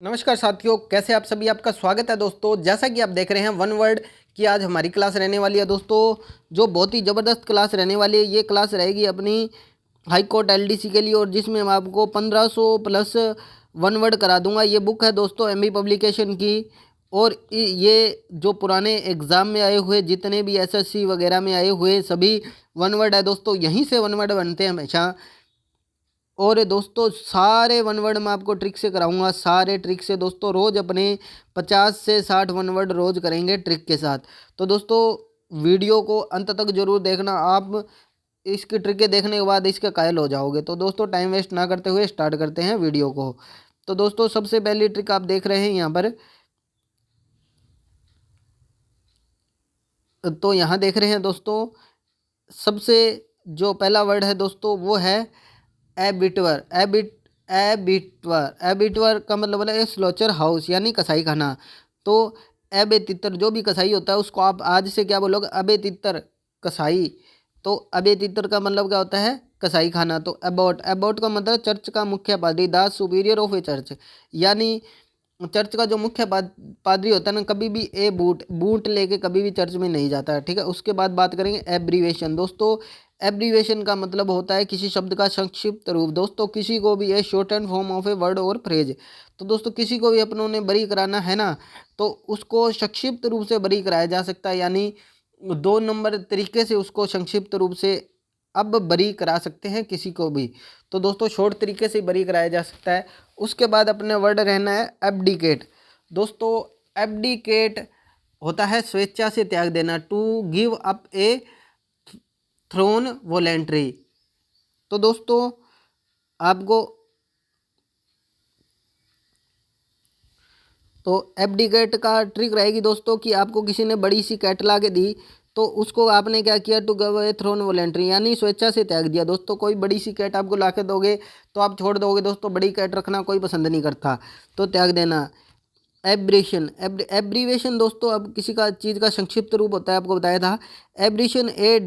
नमस्कार साथियों, कैसे आप सभी। आपका स्वागत है दोस्तों। जैसा कि आप देख रहे हैं वन वर्ड की आज हमारी क्लास रहने वाली है दोस्तों, जो बहुत ही ज़बरदस्त क्लास रहने वाली है। ये क्लास रहेगी अपनी हाई कोर्ट एलडीसी के लिए और जिसमें मैं आपको 1500 प्लस वन वर्ड करा दूंगा। ये बुक है दोस्तों एमबी पब्लिकेशन की और ये जो पुराने एग्ज़ाम में आए हुए जितने भी एसएससी वगैरह में आए हुए सभी वन वर्ड है दोस्तों, यहीं से वन वर्ड बनते हैं हमेशा। और दोस्तों सारे वन वर्ड मैं आपको ट्रिक से कराऊंगा, सारे ट्रिक से दोस्तों। रोज़ अपने 50 से 60 वन वर्ड रोज़ करेंगे ट्रिक के साथ। तो दोस्तों वीडियो को अंत तक जरूर देखना। आप इसकी ट्रिकें देखने के बाद इसके कायल हो जाओगे। तो दोस्तों टाइम वेस्ट ना करते हुए स्टार्ट करते हैं वीडियो को। तो दोस्तों सबसे पहली ट्रिक आप देख रहे हैं यहाँ पर, तो यहाँ देख रहे हैं दोस्तों सबसे जो पहला वर्ड है दोस्तों वो है एबिटवर। एबिटवर एबिटवर का मतलब है स्लोचर हाउस यानी कसाई खाना। तो एबे तितर जो भी कसाई होता है उसको आप आज से क्या बोलोगे, अबे तितर कसाई। तो अबे तितर का मतलब क्या होता है, कसाई खाना। तो अबाउट, अबाउट का मतलब चर्च का मुख्य पादरी, the superior of A church. यानी चर्च का जो मुख्य पादरी होता है ना, कभी भी ए बूट बूट लेके कभी भी चर्च में नहीं जाता है, ठीक है। उसके बाद बात करेंगे एब्रीवेशन। दोस्तों एब्रीवेशन का मतलब होता है किसी शब्द का संक्षिप्त रूप। दोस्तों किसी को भी ए short and form of a word और फ्रेज। तो दोस्तों किसी को भी अपनों ने बरी कराना है ना, तो उसको संक्षिप्त रूप से बरी कराया जा सकता है। यानी 2 नंबर तरीके से उसको संक्षिप्त रूप से अब बरी करा सकते हैं किसी को भी। तो दोस्तों शॉर्ट तरीके से बरी कराया जा सकता है। उसके बाद अपने वर्ड रहना है एब्डिकेट। दोस्तों एब्डिकेट होता है स्वेच्छा से त्याग देना, to give up a throne voluntary. तो दोस्तों आपको तो एब्डिकेट का ट्रिक रहेगी दोस्तों कि आपको किसी ने बड़ी सी कैट ला के दी तो उसको आपने क्या किया, to give a throne voluntary यानी स्वेच्छा से त्याग दिया। दोस्तों कोई बड़ी सी कैट आपको ला के दोगे तो आप छोड़ दोगे दोस्तों, बड़ी कैट रखना कोई पसंद नहीं करता, तो त्याग देना। एब्रेशन, एब्रीवेशन दोस्तों अब किसी का चीज़ का संक्षिप्त रूप होता है, आपको बताया था। एब्रीशन ए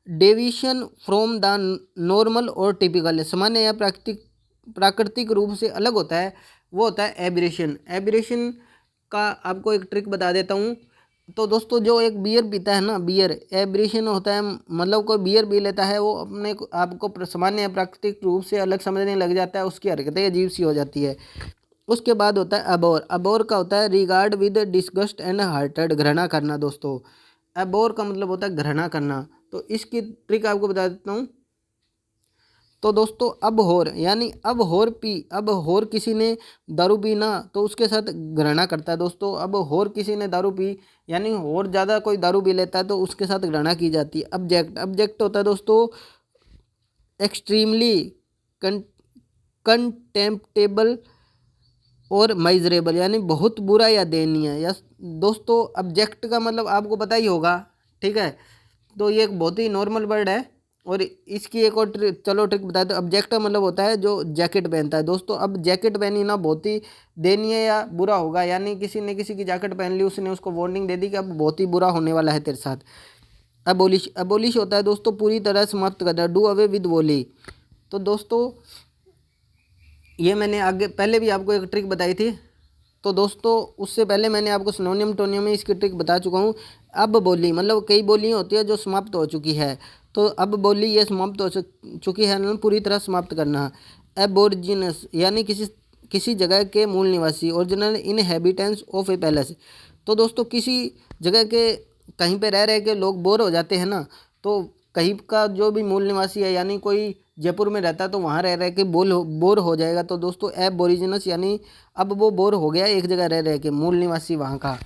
डेविएशन फ्रॉम द नॉर्मल और टिपिकल, सामान्य या प्राकृतिक रूप से अलग होता है, वो होता है एब्रेशन। एब्रेशन का आपको एक ट्रिक बता देता हूँ। तो दोस्तों जो एक बियर पीता है ना, बियर एब्रेशन होता है, मतलब कोई बियर पी लेता है वो अपने आपको सामान्य या प्राकृतिक रूप से अलग समझने लग जाता है, उसकी हरकतें अजीब सी हो जाती है। उसके बाद होता है अबोर। अबोर का होता है regard with disgust and hearted, घृणा करना। दोस्तों अबोर का मतलब होता है घृणा करना। तो इसकी ट्रिक आपको बता देता हूँ। तो दोस्तों अब होर यानी अब होर पी, अब होर किसी ने दारू पी ना तो उसके साथ घृणा करता है। दोस्तों अब होर किसी ने दारू पी यानी और ज़्यादा कोई दारू पी लेता है तो उसके साथ घृणा की जाती है। अब्जेक्ट, अब्जेक्ट होता है दोस्तों एक्सट्रीमली कंटेम्प्टेबल और माइजरेबल यानी बहुत बुरा या दयनीय। या दोस्तों ऑब्जेक्ट का मतलब आपको पता ही होगा, ठीक है। तो ये एक बहुत ही नॉर्मल वर्ड है और इसकी एक और चलो ट्रिक बताए। तो ऑब्जेक्ट का मतलब होता है जो जैकेट पहनता है। दोस्तों अब जैकेट पहनी ना बहुत ही दयनीय या बुरा होगा, यानी किसी ने किसी की जैकेट पहन ली, उसने उसको वार्निंग दे दी कि अब बहुत ही बुरा होने वाला है तेरे साथ। अबोलिश, अबोलिश होता है दोस्तों पूरी तरह समाप्त करना, डू अवे विद वोली। तो दोस्तों ये मैंने आगे पहले भी आपको एक ट्रिक बताई थी। तो दोस्तों उससे पहले मैंने आपको सिनोनियम टोनियम में इसकी ट्रिक बता चुका हूँ। अब बोली मतलब कई बोलियाँ होती है जो समाप्त हो चुकी है, तो अब बोली ये समाप्त हो चुकी है ना, पूरी तरह समाप्त करना। एबोरिजिनस यानी किसी किसी जगह के मूल निवासी, original inhabitants of A palace. तो दोस्तों किसी जगह के कहीं पे रह के लोग बोर हो जाते हैं ना, तो कहीं का जो भी मूल निवासी है यानी कोई जयपुर में रहता है तो वहाँ रह के बोर हो जाएगा। तो दोस्तों एबोरिजिनस यानी अब वो बोर हो गया एक जगह रह के, मूल निवासी वहाँ का।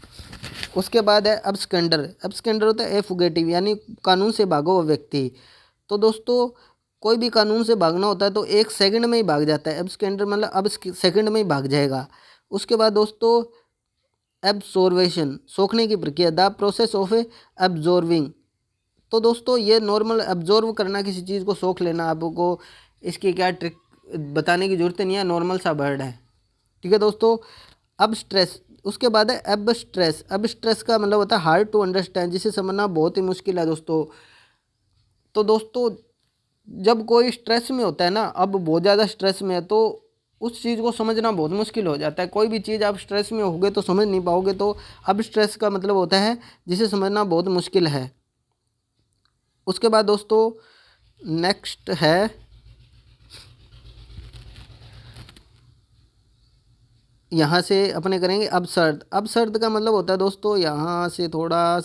उसके बाद है अब्सकेंडर। अब्सकेंडर होता है ए फुगेटिव यानी कानून से भागो हुआ व्यक्ति। तो दोस्तों कोई भी कानून से भागना होता है तो 1 सेकंड में ही भाग जाता है। एब्सकेंडर मतलब अब सेकंड में ही भाग जाएगा। उसके बाद दोस्तों एब्जॉर्वेशन, सोखने की प्रक्रिया, द प्रोसेस ऑफ एब्जॉर्विंग। तो दोस्तों ये नॉर्मल एब्जॉर्व करना, किसी चीज़ को सोख लेना, आपको इसकी क्या ट्रिक बताने की ज़रूरत नहीं है, नॉर्मल सा वर्ड है, ठीक है दोस्तों। अब स्ट्रेस, उसके बाद है अब स्ट्रेस। अब स्ट्रेस का मतलब होता है हार्ड टू अंडरस्टैंड, जिसे समझना बहुत ही मुश्किल है दोस्तों। तो दोस्तों जब कोई स्ट्रेस में होता है ना, अब बहुत ज़्यादा स्ट्रेस में है, तो उस चीज़ को समझना बहुत मुश्किल हो जाता है। कोई भी चीज़ आप स्ट्रेस में होगे तो समझ नहीं पाओगे, तो अब स्ट्रेस का मतलब होता है जिसे समझना बहुत मुश्किल है। उसके बाद दोस्तों नेक्स्ट है यहाँ से अपने करेंगे अपशर्त। अपशर्त का मतलब होता है दोस्तों, यहाँ से थोड़ा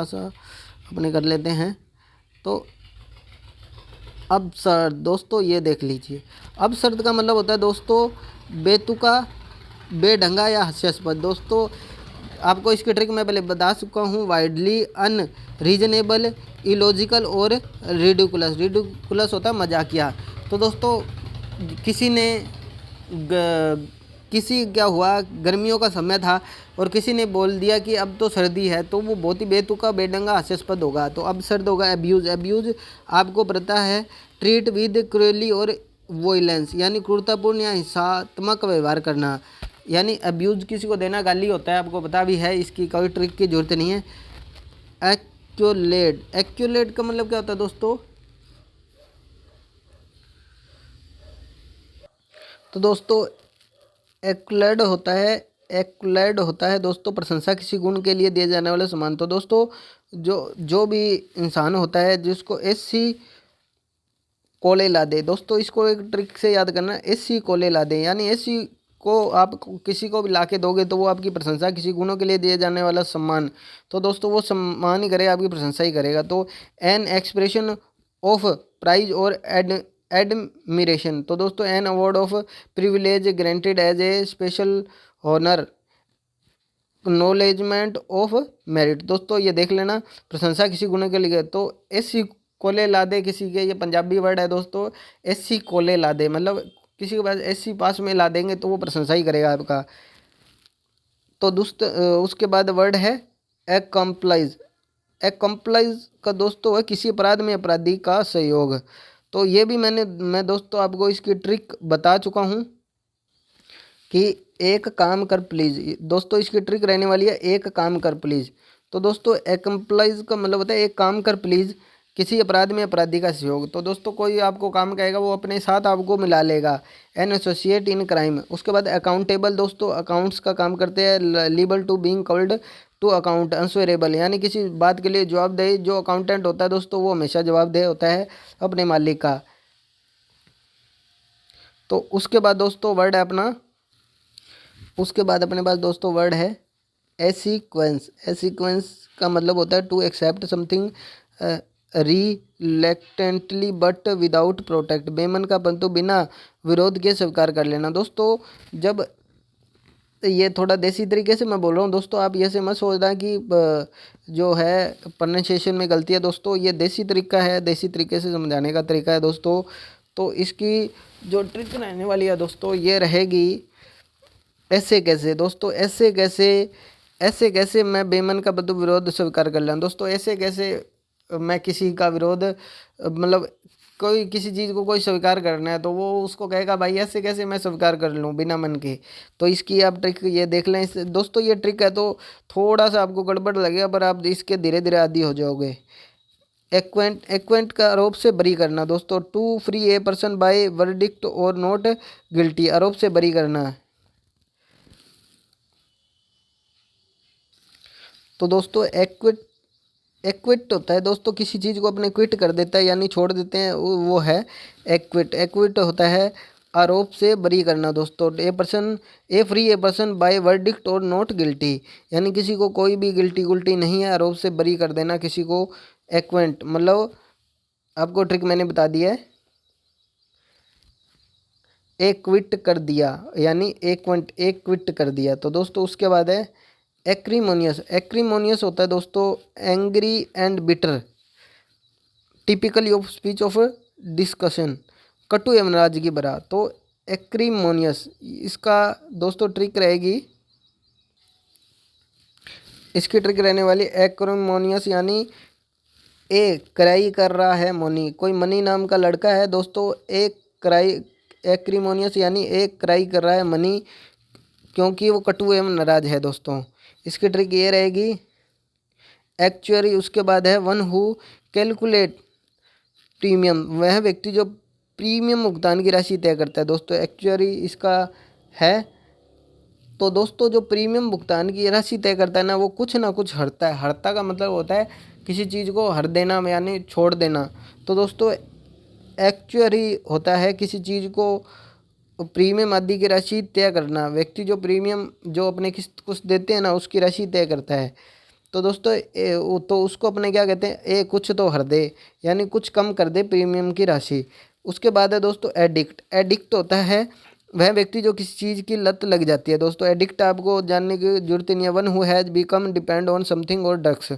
सा अपने कर लेते हैं। तो अपशर्त दोस्तों ये देख लीजिए, अपशर्त का मतलब होता है दोस्तों बेतुका, बेढंगा या हास्यास्पद। दोस्तों आपको इसकी ट्रिक मैं पहले बता चुका हूँ, वाइडली, अनरीजनेबल, इलॉजिकल और रिडिकुलस। रिडिकुलस होता है मजाकिया। तो दोस्तों किसी ने किसी क्या हुआ, गर्मियों का समय था और किसी ने बोल दिया कि अब तो सर्दी है, तो वो बहुत ही बेतुका, बेढंगा, हास्यास्पद होगा। तो अब सर्द होगा एब्यूज़। एब्यूज़ आपको पता है ट्रीट विद क्रूअली और वोइलेंस, यानी क्रूरतापूर्ण या हिंसात्मक व्यवहार करना, यानी अब्यूज़ किसी को देना गाली होता है, आपको पता भी है, इसकी कोई ट्रिक की जरूरत नहीं है। एक्यूलेट। एक्यूलेट का मतलब क्या होता है दोस्तों? तो दोस्तों एक्लेड होता है दोस्तों प्रशंसा, किसी गुण के लिए दिए जाने वाले सम्मान। तो दोस्तों जो भी इंसान होता है जिसको एससी कोले ला दे, दोस्तों इसको एक ट्रिक से याद करना, एससी कोले ला दे, यानी एससी को आप किसी को भी ला के दोगे तो वो आपकी प्रशंसा, किसी गुणों के लिए दिए जाने वाला सम्मान, तो दोस्तों वो सम्मान ही करेगा, आपकी प्रशंसा ही करेगा। तो एन एक्सप्रेशन ऑफ प्राइज और एडमिरेशन। तो दोस्तों an award of privilege granted as a special honour, acknowledgement of merit. दोस्तों ये देख लेना, प्रशंसा किसी गुण के लिए, तो एससी कोले ला दे किसी के, ये पंजाबी वर्ड है दोस्तों, एससी कोले ला दे, मतलब किसी के पास एससी पास में ला देंगे तो वो प्रशंसा ही करेगा आपका। तो दोस्त उसके बाद वर्ड है एकम्प्लाइज। एकम्प्लाइज का दोस्तों है किसी अपराध में अपराधी का सहयोग। तो ये भी मैं दोस्तों आपको इसकी ट्रिक बता चुका हूँ कि एक काम कर प्लीज़। दोस्तों इसकी ट्रिक रहने वाली है एक काम कर प्लीज़। तो दोस्तों एकम्प्लाइज का मतलब होता है एक काम कर प्लीज़, किसी अपराध में अपराधी का सहयोग। तो दोस्तों कोई आपको काम कहेगा वो अपने साथ आपको मिला लेगा, एन एसोसिएट इन क्राइम। उसके बाद अकाउंटेबल, दोस्तों अकाउंट्स का काम करते हैं, liable to being called to account, answerable, यानी किसी बात के लिए जवाबदेही। जो अकाउंटेंट होता है दोस्तों वो हमेशा जवाबदेह होता है अपने मालिक का। तो उसके बाद दोस्तों वर्ड है अपना, उसके बाद अपने पास दोस्तों वर्ड है एसीक्वेंस। एसीक्वेंस का मतलब होता है to accept something reluctantly but without protect, बेमन का परंतु बिना विरोध के स्वीकार कर लेना। दोस्तों जब ये थोड़ा देसी तरीके से मैं बोल रहा हूँ दोस्तों, आप ये से मत सोचना कि जो है प्रोनाउंसिएशन में गलती है दोस्तों, ये देसी तरीका है, देसी तरीके से समझाने का तरीका है दोस्तों। तो इसकी जो ट्रिक रहने वाली है दोस्तों ये रहेगी ऐसे कैसे। दोस्तों ऐसे कैसे मैं बेमन का बदु विरोध स्वीकार कर लें। दोस्तों ऐसे कैसे मैं किसी का विरोध, मतलब कोई किसी चीज़ को कोई स्वीकार करना है तो वो उसको कहेगा भाई ऐसे कैसे मैं स्वीकार कर लूँ बिना मन के। तो इसकी आप ट्रिक ये देख लें। दोस्तों ये ट्रिक है तो थोड़ा सा आपको गड़बड़ लगेगा पर आप इसके धीरे धीरे आदी हो जाओगे। एक्वेंट का आरोप से बरी करना। दोस्तों to free a person by verdict और नॉट गिल्टी, आरोप से बरी करना। तो दोस्तों एक्विट होता है दोस्तों किसी चीज़ को अपने क्विट कर देता है यानी छोड़ देते हैं, वो है एक्विट। एक्विट होता है आरोप से बरी करना। दोस्तों a free a person by verdict और नॉट गिल्टी, यानी किसी को कोई भी गिल्टी गुल्टी नहीं है, आरोप से बरी कर देना किसी को। एक्वेंट मतलब आपको ट्रिक मैंने बता दिया है, एक्विट कर दिया यानी एक्विट कर दिया। तो दोस्तों उसके बाद है एक्रीमोनियस। एक्रीमोनियस होता है दोस्तों angry and bitter, typically of speech of discussion, कटु एवं नाराजगी भरा। तो एक्रीमोनियस इसका दोस्तों ट्रिक रहेगी, इसकी ट्रिक रहने वाली एक्रीमोनियस यानी ए क्राई कर रहा है मनी, कोई मनी नाम का लड़का है दोस्तों, एक क्राई, एक्रीमोनियस यानी एक क्राई कर रहा है मनी क्योंकि वो कटु एवं नाराज है। दोस्तों इसकी ट्रिक ये रहेगी एक्चुअली। उसके बाद है वन हु कैलकुलेट प्रीमियम, वह व्यक्ति जो प्रीमियम भुगतान की राशि तय करता है दोस्तों, एक्चुअली इसका है। तो दोस्तों जो प्रीमियम भुगतान की राशि तय करता है ना, वो कुछ ना कुछ हरता है। हरता का मतलब होता है किसी चीज़ को हर देना यानी छोड़ देना। तो दोस्तों एक्चुअली होता है किसी चीज़ को प्रीमियम आदि की राशि तय करना। व्यक्ति जो प्रीमियम जो अपने किस्त कुछ देते हैं ना, उसकी राशि तय करता है। तो दोस्तों तो उसको अपने क्या कहते हैं, कुछ तो हर दे, यानी कुछ कम कर दे प्रीमियम की राशि। उसके बाद है दोस्तों एडिक्ट। एडिक्ट होता है वह व्यक्ति जो किसी चीज़ की लत लग जाती है। दोस्तों एडिक्ट आपको जानने की जरूरत नहीं है। One who has become depend on something और ड्रग्स।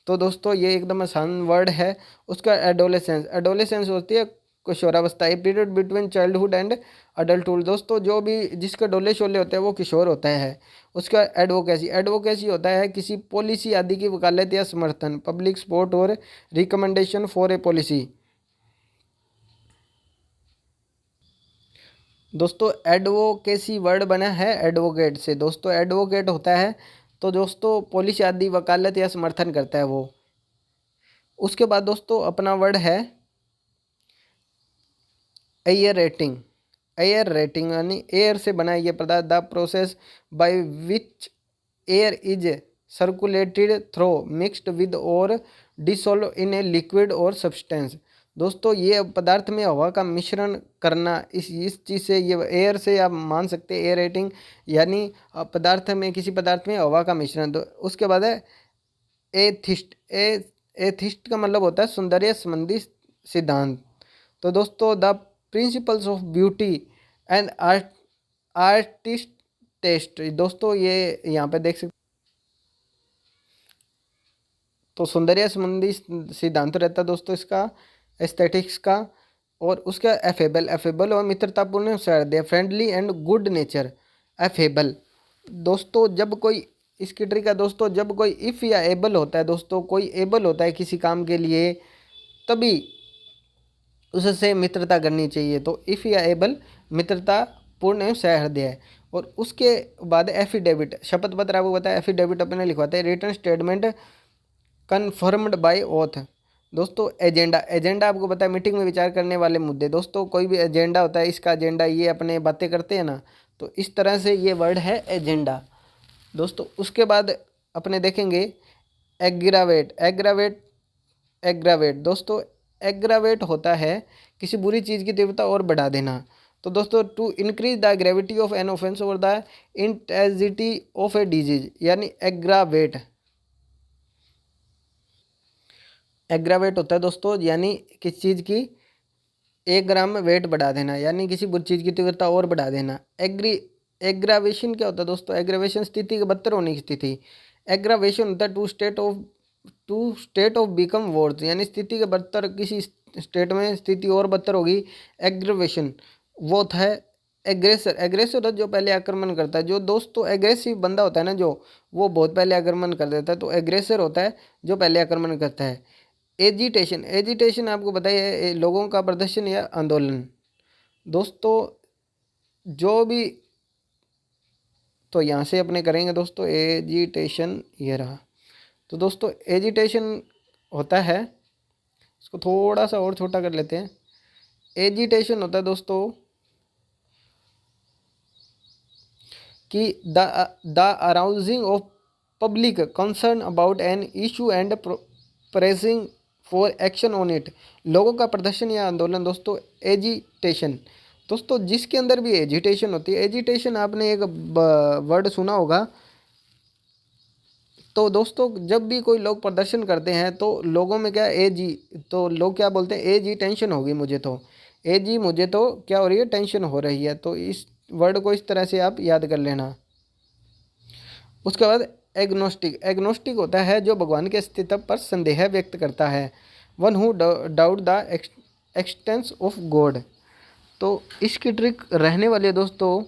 तो दोस्तों ये एकदम आसान वर्ड है। उसका एडोलेसेंस। एडोलेसेंस होती है किशोरावस्था, a period between childhood and adulthood. दोस्तों जो भी जिसके डोले शोले होते हैं वो किशोर होता है। उसका एडवोकेसी। एडवोकेसी होता है किसी पॉलिसी आदि की वकालत या समर्थन, पब्लिक सपोर्ट और रिकमेंडेशन फॉर ए पॉलिसी। दोस्तों एडवोकेसी वर्ड बना है एडवोकेट से। दोस्तों एडवोकेट होता है तो दोस्तों पॉलिसी आदि वकालत या समर्थन करता है वो। उसके बाद दोस्तों अपना वर्ड है एयर रेटिंग। एयर रेटिंग यानी एयर से बना ये पदार्थ, the process by which air is circulated through mixed with और डिसॉल्व इन ए लिक्विड और सब्सटेंस। दोस्तों ये पदार्थ में हवा का मिश्रण करना, इस चीज़ से, ये एयर से आप मान सकते हैं एयर रेटिंग यानी पदार्थ में, किसी पदार्थ में हवा का मिश्रण। तो उसके बाद है एथिस्ट। एथिस्ट का मतलब होता है सौंदर्य संबंधी सिद्धांत। तो दोस्तों the principles of beauty and artist taste. दोस्तों ये यहाँ पे देख सकते, तो सौंदर्य संबंधी सिद्धांत रहता है दोस्तों इसका, एस्थेटिक्स का। और उसका एफेबल। एफेबल और मित्रतापूर्ण सौहार्द, friendly and good nature. Affable दोस्तों जब कोई, इसकी ट्रिक है दोस्तों, जब कोई इफ़ या एबल होता है दोस्तों, कोई एबल होता है किसी काम के लिए, तभी उससे मित्रता करनी चाहिए। तो इफ़ या एबल मित्रता पूर्ण एवं सहृदय है। और उसके बाद एफिडेविट। शपथ पत्र आपको बताया, एफिडेविट अपने लिखवाते हैं। Written statement confirmed by oath. दोस्तों एजेंडा। एजेंडा आपको पता है मीटिंग में विचार करने वाले मुद्दे। दोस्तों कोई भी एजेंडा होता है, इसका एजेंडा, ये अपने बातें करते हैं ना, तो इस तरह से ये वर्ड है एजेंडा। दोस्तों उसके बाद अपने देखेंगे एग्रावेट। एग्रावेट। एग्रावेट दोस्तों एग्रावेट होता है किसी बुरी चीज़ की तीव्रता और बढ़ा देना। तो दोस्तों to increase the gravity of an offence और the intensity of a disease, यानी एग्रावेट। एग्रावेट होता है दोस्तों यानी किसी चीज़ की 1 ग्राम में वेट बढ़ा देना, यानी किसी बुरी चीज़ की तीव्रता और बढ़ा देना। एग्रावेशन क्या होता है दोस्तों? एग्रावेशन स्थिति के बदतर होने की स्थिति। एग्रावेशन होता है to state of become worse, यानी स्थिति के बदतर, किसी स्टेट में स्थिति और बदतर होगी। एग्रेवेशन वो होता है एग्रेसर। एग्रेसर होता है जो पहले आक्रमण करता है। जो दोस्तों एग्रेसिव बंदा होता है ना, जो वो बहुत पहले आक्रमण कर देता है, तो एग्रेसर होता है जो पहले आक्रमण करता है। एजिटेशन। एजिटेशन आपको बताइए लोगों का प्रदर्शन या आंदोलन। दोस्तों जो भी, तो यहाँ से अपने करेंगे दोस्तों एजिटेशन, ये रहा। तो दोस्तों एजिटेशन होता है, इसको थोड़ा सा और छोटा कर लेते हैं। एजिटेशन होता है दोस्तों कि the arousing of public concern about an issue and pressing for action on it. लोगों का प्रदर्शन या आंदोलन दोस्तों एजिटेशन। दोस्तों जिसके अंदर भी एजिटेशन होती है, एजिटेशन आपने एक वर्ड सुना होगा। तो दोस्तों जब भी कोई लोग प्रदर्शन करते हैं तो लोगों में क्या एजी, तो लोग क्या बोलते हैं, एजी टेंशन होगी मुझे तो, एजी मुझे तो क्या हो रही है, टेंशन हो रही है। तो इस वर्ड को इस तरह से आप याद कर लेना। उसके बाद एग्नोस्टिक। एग्नोस्टिक होता है जो भगवान के अस्तित्व पर संदेह व्यक्त करता है। One who doubt the expanse of God. तो इसकी ट्रिक रहने वाली है दोस्तों,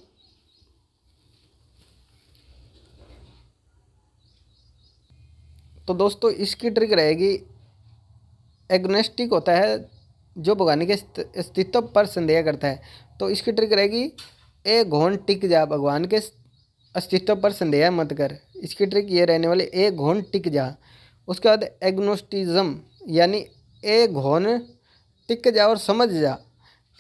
तो दोस्तों इसकी ट्रिक रहेगी, एग्नोस्टिक होता है जो भगवान के अस्तित्व पर संदेह करता है। तो इसकी ट्रिक रहेगी ए घोन टिक जा, भगवान के अस्तित्व पर संदेह मत कर। इसकी ट्रिक ये रहने वाली, ए घोन टिक जा। उसके बाद एग्नोस्टिज्म यानी ए घोन टिक जा और समझ जा,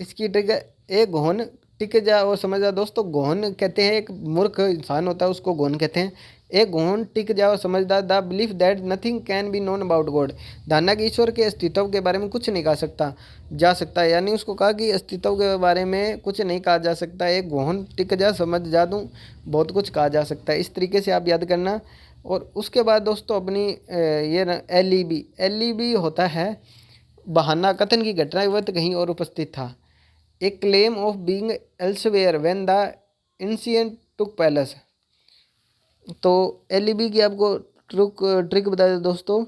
इसकी ट्रिक है, एक घोन टिक जा और समझ जा। दोस्तों घोन कहते हैं, एक मूर्ख इंसान होता है उसको घोन कहते हैं। एक घोन टिक जा और समझदार, the belief that nothing can be known about God. धारणा कि ईश्वर के अस्तित्व के बारे में कुछ नहीं कहा सकता जा सकता है, यानी उसको कहा कि अस्तित्व के बारे में कुछ नहीं कहा जा सकता। एक घोन टिक जा समझ जा दूँ, बहुत कुछ कहा जा सकता है। इस तरीके से आप याद करना। और उसके बाद दोस्तों अपनी ये एल ई बी होता है बहाना, कथन की घटना वक्त कहीं और उपस्थित था। A claim of being elsewhere when the incident took place. तो एलईबी की आपको ट्रिक बता दें दोस्तों।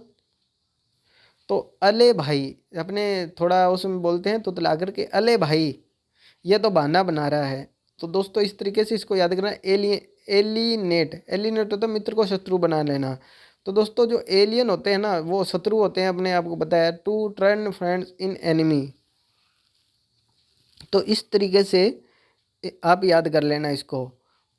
तो अले भाई, अपने थोड़ा उसमें बोलते हैं तो तला करके, अले भाई ये तो बहाना बना रहा है। तो दोस्तों इस तरीके से इसको याद करना। एलिनेट होता है मित्र को शत्रु बना लेना। तो दोस्तों जो एलियन होते हैं ना वो शत्रु होते हैं अपने, आपको बताया। To turn friends in enemy. तो इस तरीके से आप याद कर लेना इसको।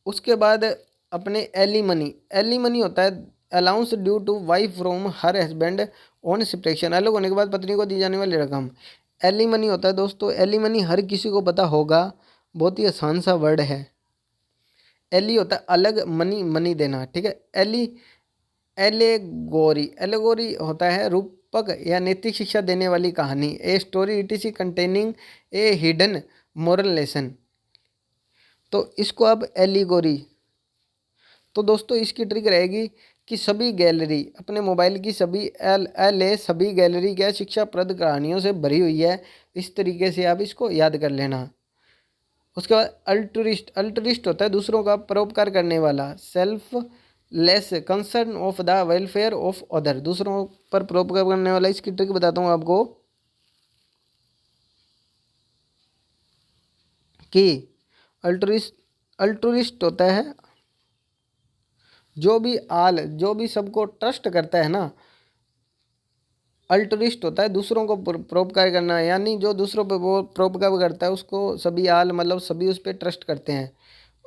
उसके बाद अपने एलिमनी होता है allowance due to wife from her husband on separation. अलग होने के बाद पत्नी को दी जाने वाली रकम। एलिमनी होता है दोस्तों, एलिमनी हर किसी को पता होगा, बहुत ही आसान सा वर्ड है। एली होता है अलग, मनी मनी देना, ठीक है। एलेगोरी होता है रूपक या नैतिक शिक्षा देने वाली कहानी। A story it containing A hidden moral lesson. तो इसको अब एलिगोरी। तो दोस्तों इसकी ट्रिक रहेगी कि सभी गैलरी, अपने मोबाइल की सभी सभी गैलरी क्या शिक्षाप्रद कहानियों से भरी हुई है। इस तरीके से आप इसको याद कर लेना। उसके बाद अल्ट्रिस्ट होता है दूसरों का परोपकार करने वाला। Self less concern of the welfare of other, दूसरों पर परोपकार करने वाला। इसकी ट्रिक बताता हूँ आपको कि अल्ट्रुइस्ट होता है जो भी सबको ट्रस्ट करता है ना, अल्ट्रुइस्ट होता है दूसरों को परोपकार करना, यानी जो दूसरों पर वो परोपकार करता है उसको सभी मतलब सभी उस पर ट्रस्ट करते हैं।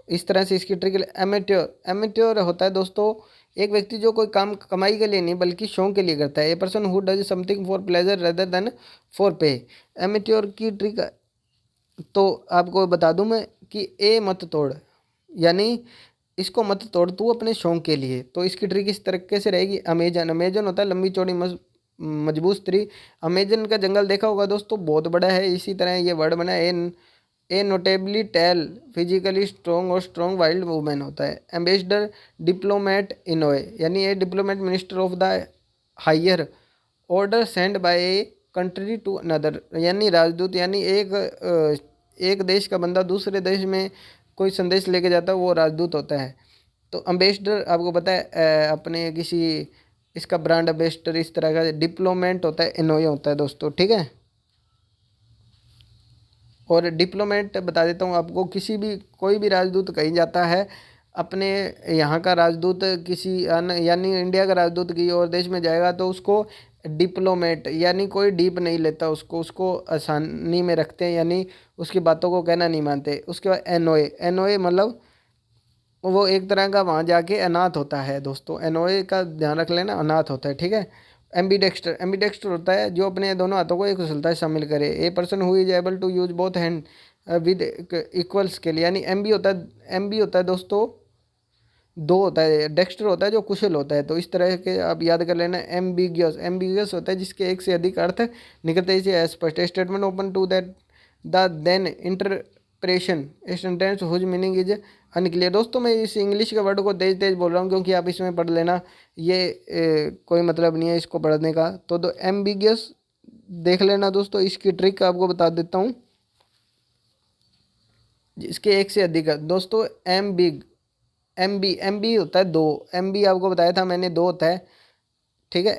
इस तरह से इसकी ट्रिक। एमेट्योर होता है दोस्तों एक व्यक्ति जो कोई काम कमाई के लिए नहीं बल्कि शौक के लिए करता है। A person who does something for pleasure rather than for pay. Amateur की ट्रिक तो आपको बता दूं मैं कि ए मत तोड़, यानी इसको मत तोड़ तू अपने शौक के लिए। तो इसकी ट्रिक इस तरीके से रहेगी। अमेजन होता है लंबी चौड़ी मजबूत स्त्री। अमेजन का जंगल देखा होगा दोस्तों, बहुत बड़ा है। इसी तरह ये वर्ड बना है। A notably tall physically strong और स्ट्रॉन्ग वाइल्ड वुमेन होता है। एम्बेसडर डिप्लोमेट इनोए, यानी a diplomat minister of the higher order send by a country to another, यानी राजदूत, यानी एक देश का बंदा दूसरे देश में कोई संदेश लेके जाता है वो राजदूत होता है। तो अम्बेसडर आपको पता है अपने किसी इसका ब्रांड अम्बेसडर इस तरह का। डिप्लोमेट होता है इनोए होता है दोस्तों, ठीक है। और डिप्लोमेट बता देता हूँ आपको, किसी भी कोई भी राजदूत कहीं जाता है, अपने यहाँ का राजदूत किसी यानी इंडिया का राजदूत किसी और देश में जाएगा तो उसको डिप्लोमेट, यानी कोई डीप नहीं लेता उसको, उसको आसानी में रखते हैं, यानी उसकी बातों को कहना नहीं मानते। उसके बाद एनओए मतलब वो एक तरह का वहाँ जाके अनाथ होता है दोस्तों। एनओए का ध्यान रख लेना, अनाथ होता है, ठीक है। एम्बीडेक्स्टर होता है जो अपने दोनों हाथों को एक कुशलता से शामिल करे। A person who is able to use both hand with equal skill, यानी एम बी होता है दोस्तों दो होता है। डेक्स्टर होता है जो कुशल होता है। तो इस तरह के आप याद कर लेना। एम्बिगियस होता है जिसके एक से अधिक अर्थ निकलते हैं स्पष्ट। Statement open to that the then interpretation sentence whose meaning is unclear. दोस्तों मैं इस इंग्लिश के वर्ड को तेज तेज बोल रहा हूँ क्योंकि आप इसमें पढ़ लेना, ये कोई मतलब नहीं है इसको पढ़ने का। तो एम्बिगियस देख लेना दोस्तों। इसकी ट्रिक आपको बता देता हूँ। इसके एक से अधिक दोस्तों एम बी होता है दो। एम बी आपको बताया था मैंने, दो होता है, ठीक है।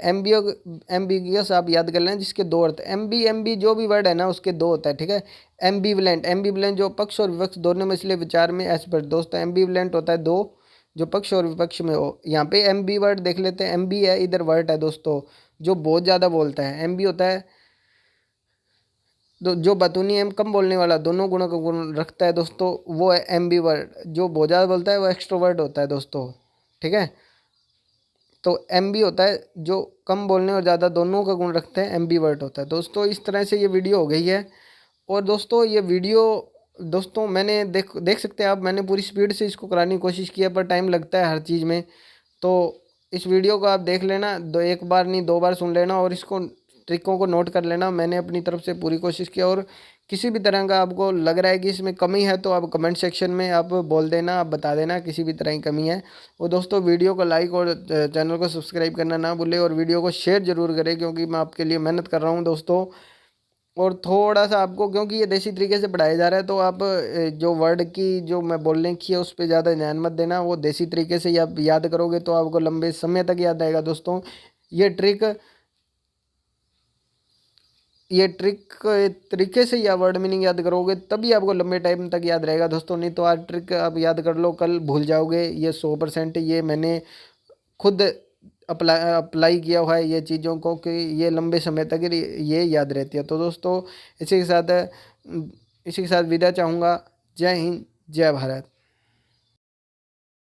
एम्बिगियस आप याद कर लें जिसके दो अर्थ। एम बी जो भी वर्ड है ना उसके दो होता है, ठीक है। एम्बीवलेंट जो पक्ष और विपक्ष दोनों में, इसलिए विचार में पर दोस्तों एम्बीवलेंट होता है दो जो पक्ष और विपक्ष में हो। यहाँ पे एम बी वर्ड देख लेते हैं। एम बी है इधर वर्ड है दोस्तों जो बहुत ज़्यादा बोलता है। एम बी होता है जो बतूनी एम कम बोलने वाला, दोनों गुणों का गुण रखता है दोस्तों, वो है एम बी वर्ड। जो बहुत ज़्यादा बोलता है वो एक्सट्रोवर्ट होता है दोस्तों, ठीक है। तो एम बी होता है जो कम बोलने और ज़्यादा दोनों का गुण रखते हैं, एम बी वर्ड होता है दोस्तों। इस तरह से ये वीडियो हो गई है। और दोस्तों ये वीडियो दोस्तों मैंने देख सकते हैं आप, मैंने पूरी स्पीड से इसको कराने की कोशिश किया पर टाइम लगता है हर चीज़ में। तो इस वीडियो को आप देख लेना, दो एक बार नहीं 2 बार सुन लेना और इसको ट्रिकों को नोट कर लेना। मैंने अपनी तरफ से पूरी कोशिश की, और किसी भी तरह का आपको लग रहा है कि इसमें कमी है तो आप कमेंट सेक्शन में आप बोल देना, आप बता देना किसी भी तरह की कमी है। और दोस्तों वीडियो को लाइक और चैनल को सब्सक्राइब करना ना भूलें, और वीडियो को शेयर ज़रूर करें क्योंकि मैं आपके लिए मेहनत कर रहा हूँ दोस्तों। और थोड़ा सा आपको, क्योंकि ये देसी तरीके से पढ़ाया जा रहा है, तो आप जो वर्ड की जो मैं बोलने की है उस पर ज़्यादा ध्यान मत देना। वो देसी तरीके से ही आप याद करोगे तो आपको लंबे समय तक याद आएगा दोस्तों। ये ट्रिक ये ट्रिक तरीके से या वर्ड मीनिंग याद करोगे तभी आपको लंबे टाइम तक याद रहेगा दोस्तों, नहीं तो आज ट्रिक आप याद कर लो कल भूल जाओगे। ये 100% ये मैंने खुद अप्लाई किया हुआ है ये चीज़ों को, कि ये लंबे समय तक ये याद रहती है। तो दोस्तों इसी के साथ विदा चाहूँगा। जय हिंद, जय भारत।